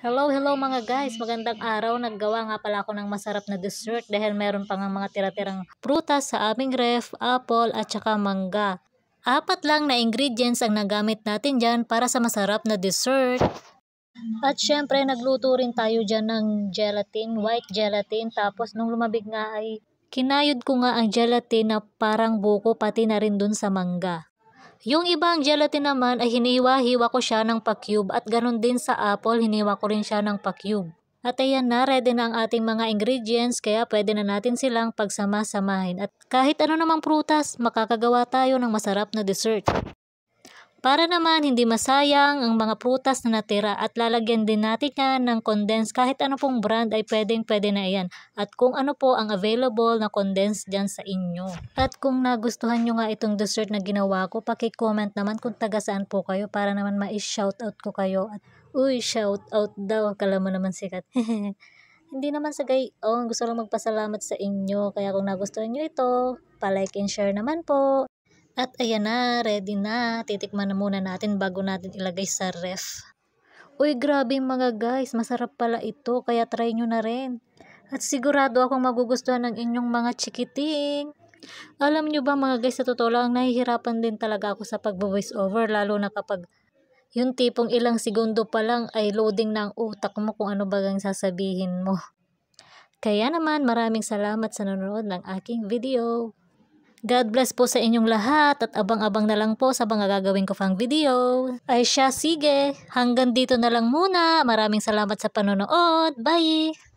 Hello mga guys, magandang araw. Naggawa nga pala ako ng masarap na dessert dahil meron pa nga mga tira-tirang prutas sa aming ref, apple at saka mangga. 4 lang na ingredients ang nagamit natin dyan para sa masarap na dessert. At syempre nagluto rin tayo dyan ng gelatin, white gelatin. Tapos nung lumabig nga ay kinayod ko nga ang gelatin na parang buko pati na rin dun sa mangga. Yung ibang gelatin naman ay hiniwa-hiwa ko siya ng pa-cube at ganun din sa apple, hiniwa ko rin siya ng pa-cube. At ayan na, ready na ang ating mga ingredients kaya pwede na natin silang pagsama-samahin. At kahit ano namang prutas, makakagawa tayo ng masarap na dessert. Para naman hindi masayang ang mga prutas na natira at lalagyan din natin yan ng condensed, kahit ano pong brand ay pwede na yan. At kung ano po ang available na condensed dyan sa inyo. At kung nagustuhan nyo nga itong dessert na ginawa ko, paki-comment naman kung taga saan po kayo para naman ma-shoutout ko kayo. At uy, shoutout daw, kala mo naman sikat. Hindi naman sa gayon, gusto lang magpasalamat sa inyo. Kaya kung nagustuhan nyo ito, pa-like and share naman po. At ayan na, ready na. Titikman na muna natin bago natin ilagay sa ref. Uy, grabe mga guys, masarap pala ito kaya try nyo na rin. At sigurado akong magugustuhan ng inyong mga chikiting. Alam nyo ba mga guys, sa totoo lang, nahihirapan din talaga ako sa pag-voice over, lalo na kapag yung tipong ilang segundo pa lang ay loading na ang utak mo kung ano bagang sasabihin mo. Kaya naman, maraming salamat sa nanonood ng aking video. God bless po sa inyong lahat at abang-abang na lang po sa mga gagawin ko pang video. Ay siya, sige, hanggang dito na lang muna. Maraming salamat sa panonood. Bye!